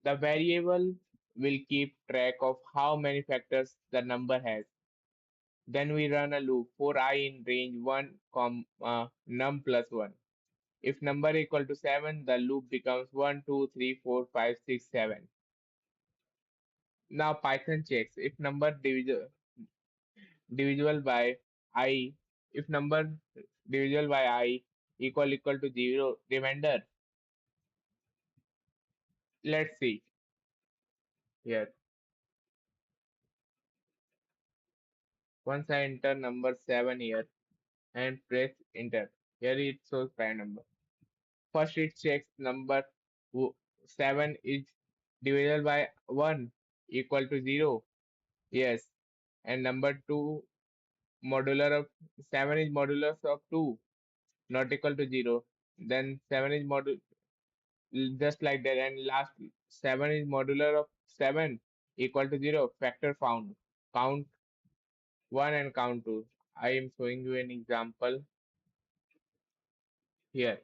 The variable will keep track of how many factors the number has. Then we run a loop for I in range 1, comma, num plus 1. If number equal to 7, the loop becomes 1, 2, 3, 4, 5, 6, 7. Now Python checks if number divisible by I, if number divisible by I equal to 0 remainder. Let's see here. Once I enter number 7 here and press enter, here it shows prime number. First it checks number 7 is divisible by 1 equal to 0. Yes. And number 2 modular of 7 is modulus of 2 not equal to 0. Then 7 is modul just like that, and last 7 is modular of 7 equal to 0. Factor found. Count 1 and count 2. I am showing you an example here.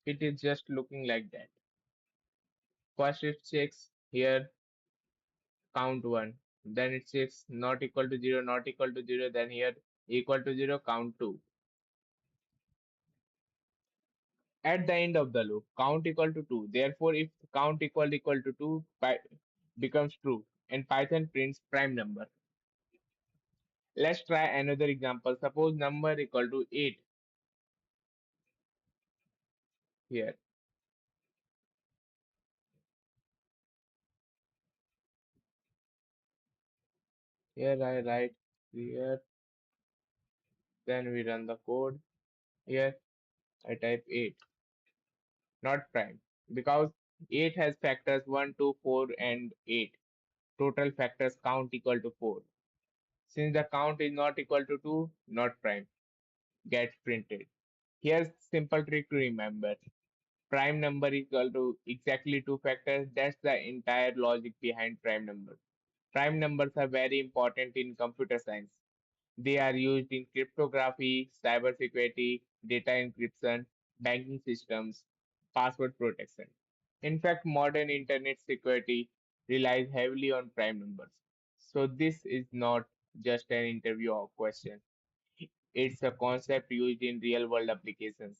It is just looking like that. First it checks here count 1. Then it checks not equal to 0, not equal to 0. Then here equal to 0, count 2. At the end of the loop, count equal to 2. Therefore, if count equal to 2 becomes true and Python prints prime number. Let's try another example. Suppose number equal to 8 here. Here I write here, then we run the code. Here I type 8, not prime, because 8 has factors 1, 2, 4, and 8. Total factors count equal to 4. Since the count is not equal to 2, not prime, gets printed. Here's simple trick to remember. Prime number equal to exactly two factors. That's the entire logic behind prime numbers. Prime numbers are very important in computer science. They are used in cryptography, cybersecurity, data encryption, banking systems, password protection. In fact, modern internet security relies heavily on prime numbers. So this is not just an interview or question. It's a concept used in real world applications.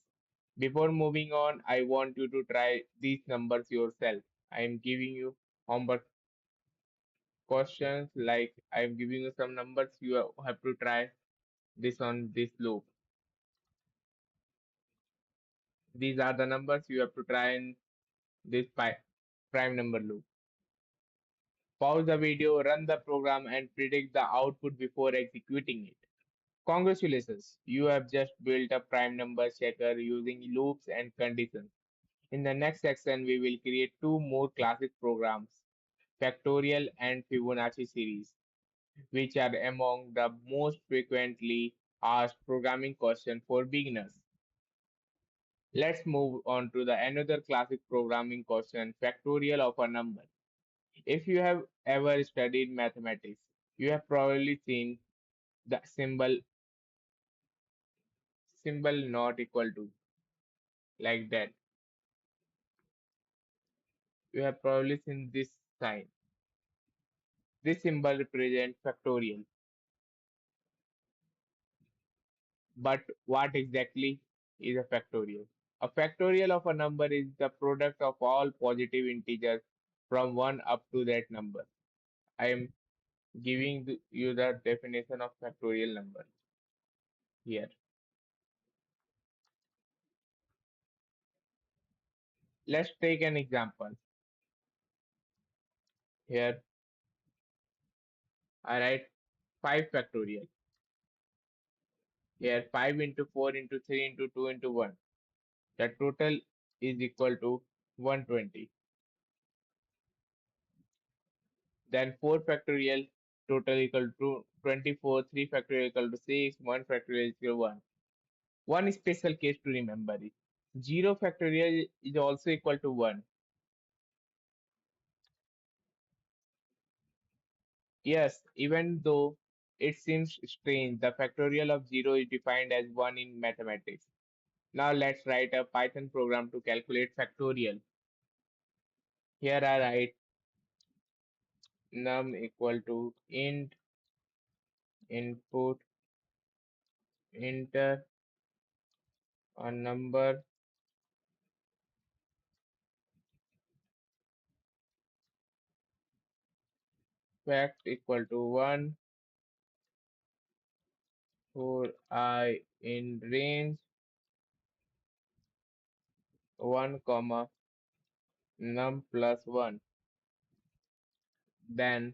Before moving on, I want you to try these numbers yourself. I am giving you homework questions like I am giving you some numbers. You have to try this on this loop. These are the numbers you have to try in this prime number loop. Pause the video, run the program, and predict the output before executing it. Congratulations, you have just built a prime number checker using loops and conditions. In the next section, we will create two more classic programs, Factorial and Fibonacci series, which are among the most frequently asked programming questions for beginners. Let's move on to the another classic programming question, factorial of a number. If you have ever studied mathematics, you have probably seen the symbol not equal to like that. You have probably seen this sign. This symbol represents factorial. But what exactly is a factorial? A factorial of a number is the product of all positive integers from 1 up to that number. I am giving you the definition of factorial number here. Let's take an example. Here I write 5 factorial. Here 5 into 4 into 3 into 2 into 1. The total is equal to 120. Then 4 factorial total equal to 24, 3 factorial equal to 6, 1 factorial equal to 1. One special case to remember is 0 factorial is also equal to 1. Yes, even though it seems strange, the factorial of 0 is defined as 1 in mathematics. Now let's write a Python program to calculate factorial. Here I write num equal to int input enter a number fact equal to 1 for I in range 1 comma num plus 1. Then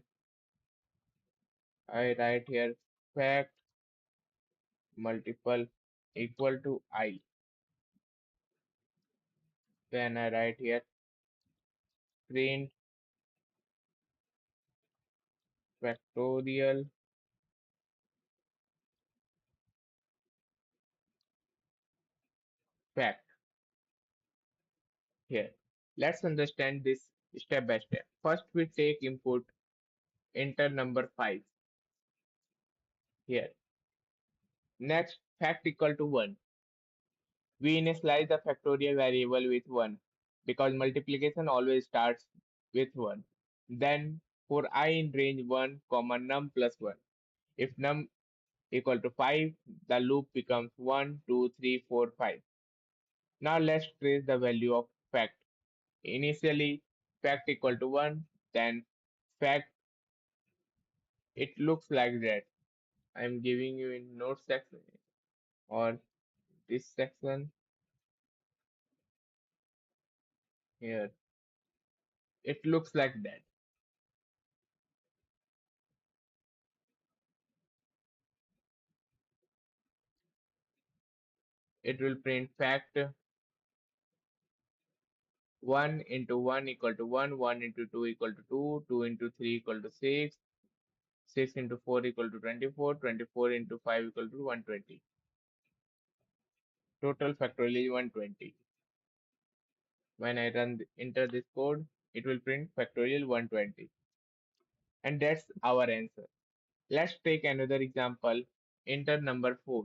I write here fact multiple equal to I. Then I write here print factorial fact here. Let's understand this step by step. First, we take input enter number 5 here. Next, fact equal to 1. We initialize the factorial variable with 1 because multiplication always starts with 1. Then, for I in range 1, comma num plus 1. If num equal to 5, the loop becomes 1, 2, 3, 4, 5. Now let's trace the value of fact. Initially, fact equal to 1, then fact, it looks like that. I'm giving you in note section or this section here. It looks like that. It will print fact 1 into 1 equal to 1, 1 into 2 equal to 2, 2 into 3 equal to 6, 6 into 4 equal to 24, 24 into 5 equal to 120. Total factorial is 120. When I enter this code, it will print factorial 120. And that's our answer. Let's take another example. Enter number 4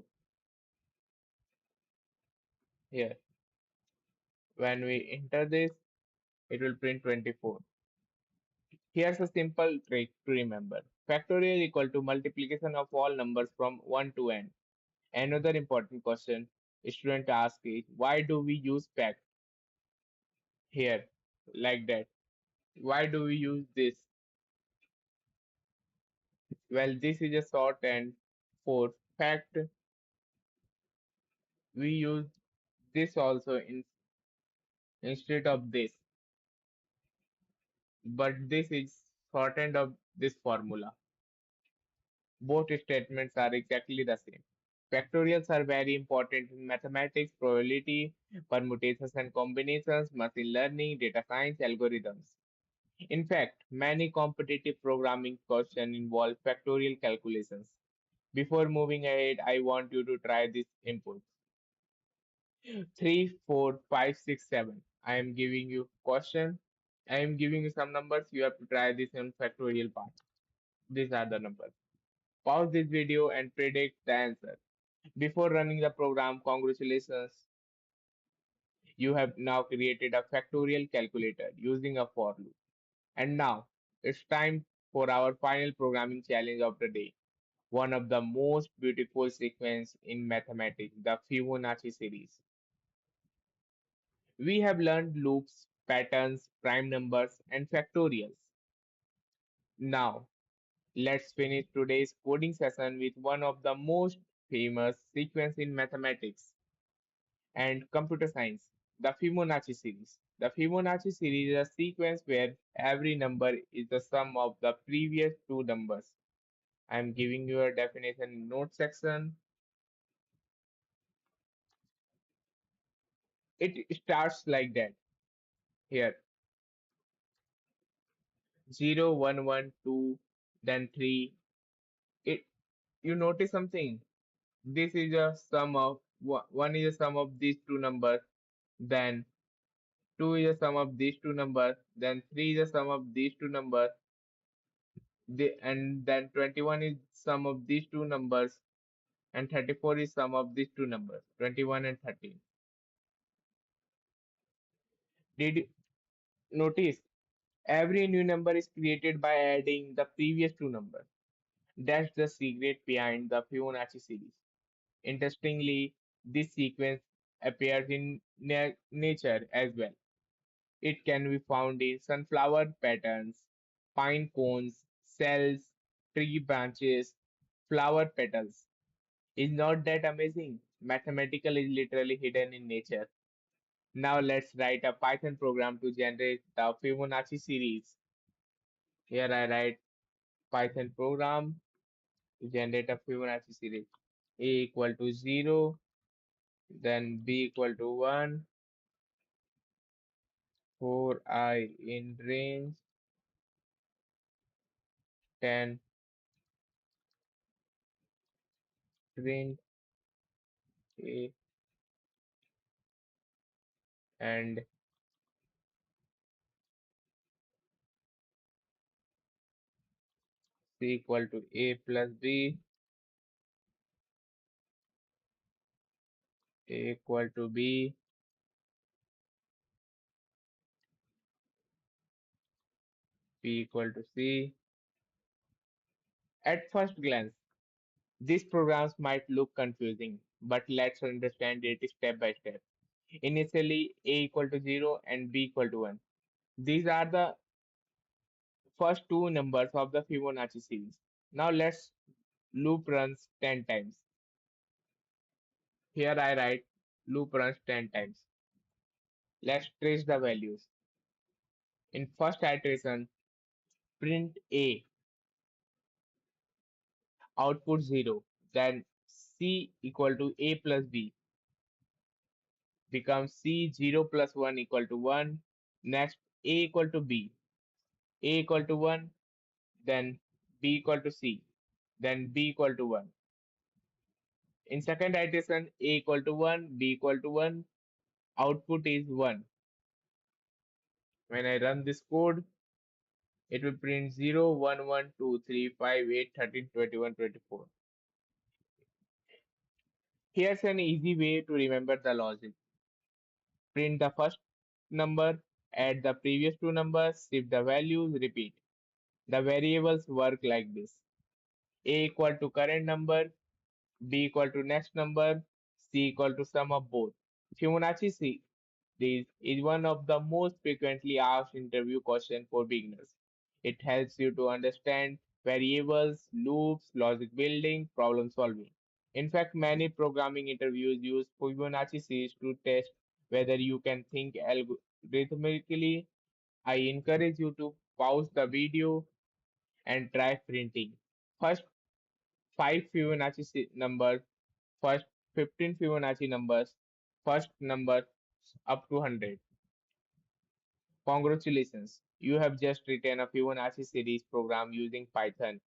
here. When we enter this, it will print 24. Here's a simple trick to remember. Factorial equal to multiplication of all numbers from 1 to n. Another important question a student ask is why do we use fact here like that? Why do we use this? Well, this is a shorthand for fact. We use this also instead of this, but this is shorthand of this formula. Both statements are exactly the same. Factorials are very important in mathematics, probability, permutations and combinations, machine learning, data science, algorithms. In fact, many competitive programming questions involve factorial calculations. Before moving ahead, I want you to try this input. 3, 4, 5, 6, 7. I am giving you question. I am giving you some numbers. You have to try this in factorial part. These are the numbers. Pause this video and predict the answer. Before running the program, congratulations. You have now created a factorial calculator using a for loop. And now it's time for our final programming challenge of the day. One of the most beautiful sequence in mathematics, the Fibonacci series. We have learned loops, patterns, prime numbers, and factorials. Now, let's finish today's coding session with one of the most famous sequence in mathematics and computer science, the Fibonacci series. The Fibonacci series is a sequence where every number is the sum of the previous two numbers. I am giving you a definition in note section. It starts like that here 0, 1, 1, 2, then 3. It you notice something? This is a sum of one is a sum of these two numbers, then 2 is a sum of these two numbers, then 3 is a sum of these two numbers, and then 21 is sum of these two numbers, and 34 is sum of these two numbers, 21 and 13. Did you notice? Every new number is created by adding the previous two numbers. That's the secret behind the Fibonacci series. Interestingly, this sequence appears in nature as well. It can be found in sunflower patterns, pine cones, cells, tree branches, flower petals. Is not that amazing? Mathematical is literally hidden in nature. Now let's write a Python program to generate the Fibonacci series. Here I write Python program to generate a Fibonacci series. A equal to 0, then B equal to 1, for I in range 10, print A and C equal to A plus B, A equal to B, B equal to C. At first glance, these programs might look confusing, but let's understand it step by step. Initially, A equal to 0 and B equal to 1. These are the first two numbers of the Fibonacci series. Now let's loop runs 10 times. Here I write loop runs 10 times. Let's trace the values. In first iteration, print A, output 0. Then C equal to A plus B. becomes C 0 plus 1 equal to 1. Next, A equal to B. A equal to 1, then B equal to C, then B equal to 1. In second iteration, A equal to 1, B equal to 1, output is 1. When I run this code, it will print 0, 1, 1, 2, 3, 5, 8, 13, 21, 24. Here's an easy way to remember the logic. Print the first number, add the previous two numbers, shift the values, repeat. The variables work like this. A equal to current number, B equal to next number, C equal to sum of both. Fibonacci series is one of the most frequently asked interview questions for beginners. It helps you to understand variables, loops, logic building, problem solving. In fact, many programming interviews use Fibonacci series to test whether you can think algorithmically. I encourage you to pause the video and try printing. First, 5 numbers, first 15 Fibonacci numbers, first number up to 100. Congratulations, you have just written a Fibonacci series program using Python.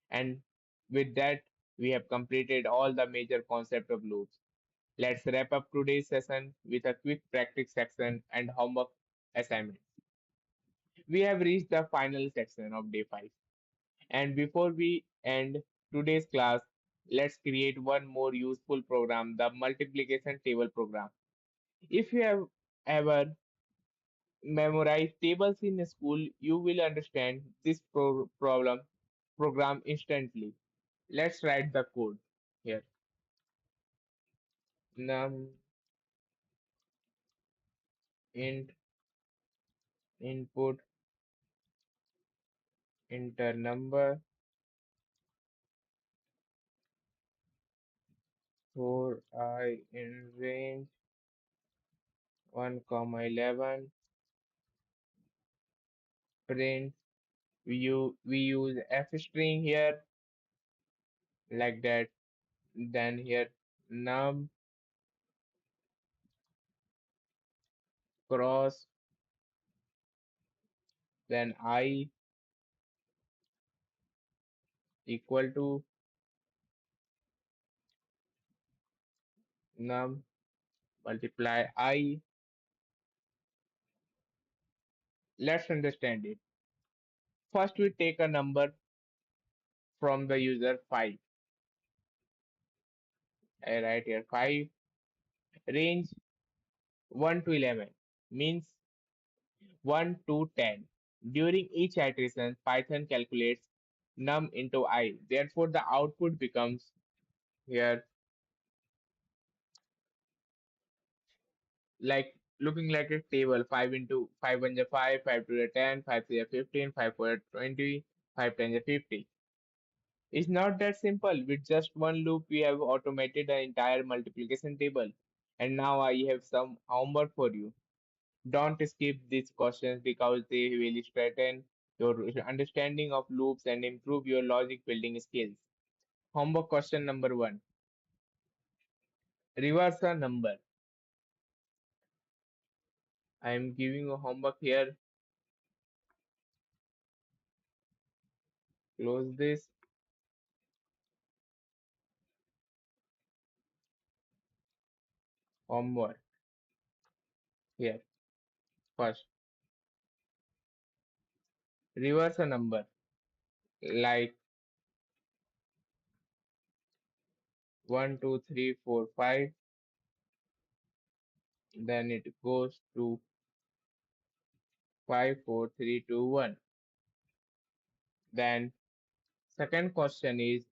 And with that, we have completed all the major concept of loops. Let's wrap up today's session with a quick practice section and homework assignment. We have reached the final section of day 5. And before we end today's class, let's create one more useful program, the multiplication table program. If you have ever memorized tables in school, you will understand this program instantly. Let's write the code here. Num int input enter number for I in range 1 comma 11 print. We use f string here like that. Then here num cross, then I equal to num multiply I. Let's understand it. First, we take a number from the user 5. I write here 5. Range 1 to 11 means 1 to 10. During each iteration, Python calculates num into I. Therefore, the output becomes here like looking like a table. 5 into 5 1 is 5, 5 to the 10, 5 3 is 15, 5 4 is 20, 5 10 is 50. It's not that simple. With just one loop, we have automated the entire multiplication table. And now I have some homework for you. Don't skip these questions because they will strengthen your understanding of loops and improve your logic building skills. Homework question number 1. Reverse a number. I am giving a homework here. Close this. Homework here. First, reverse a number like 1, 2, 3, 4, 5. Then it goes to 5, 4, 3, 2, 1. Then second question is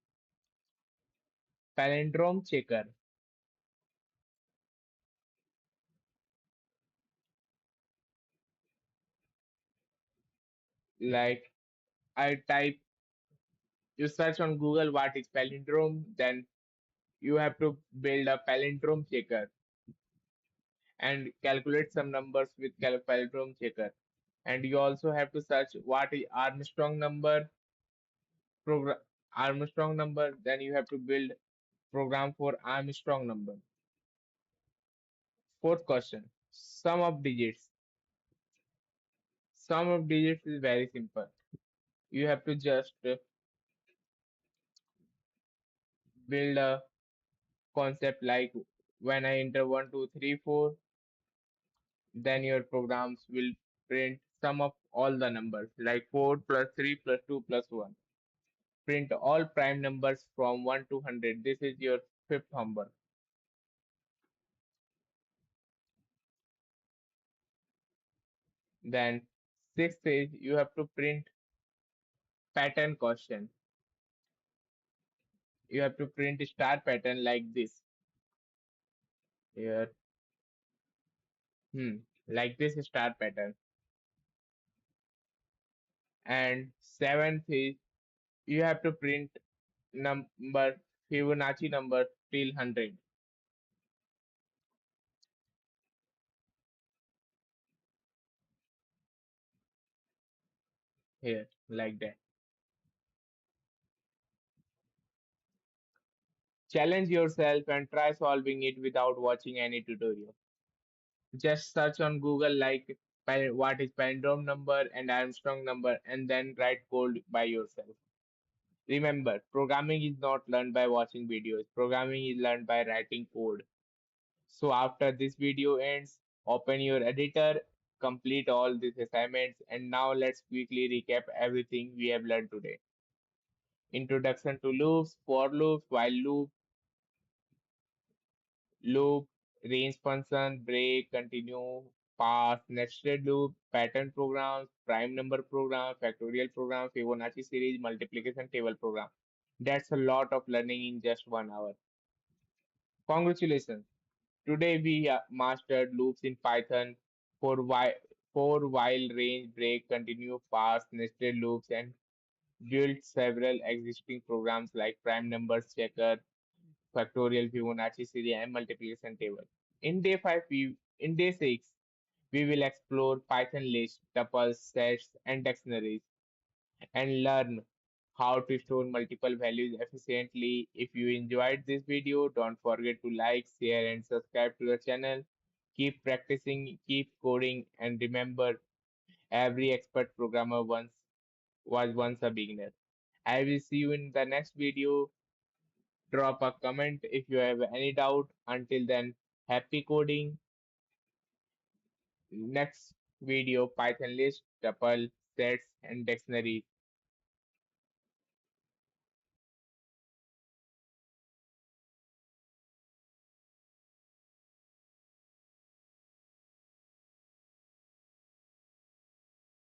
palindrome checker. Like I type, you search on Google what is palindrome, then you have to build a palindrome checker and calculate some numbers with palindrome checker. And you also have to search what is Armstrong number, Armstrong number. Then you have to build program for Armstrong number. Fourth question. Sum of digits is very simple. You have to just build a concept like when I enter 1, 2, 3, 4, then your programs will print sum of all the numbers like 4 plus 3 plus 2 plus 1. Print all prime numbers from 1 to 100. This is your fifth number. Then sixth is you have to print pattern question. You have to print star pattern like this. Here, like this star pattern. And seventh is you have to print number Fibonacci number till 100 here like that. Challenge yourself and try solving it without watching any tutorial. Just search on Google like what is palindrome number and Armstrong number and then write code by yourself. Remember, programming is not learned by watching videos. Programming is learned by writing code. So after this video ends, open your editor, complete all these assignments, and now let's quickly recap everything we have learned today. Introduction to loops, for loops, while loop, range function, break, continue, pass, nested loop, pattern programs, prime number program, factorial program, Fibonacci series, multiplication table program. That's a lot of learning in just 1 hour. Congratulations! Today we mastered loops in Python for while, range, break, continue, pass, nested loops, and built several existing programs like prime numbers checker, factorial Fibonacci series, and multiplication table. In day 6, we will explore Python lists, tuples, sets, and dictionaries and learn how to store multiple values efficiently. If you enjoyed this video, don't forget to like, share, and subscribe to the channel. Keep practicing, keep coding, and remember every expert programmer once a beginner. I will see you in the next video. Drop a comment if you have any doubt. Until then, happy coding. Next video Python list, tuple, sets, and dictionary.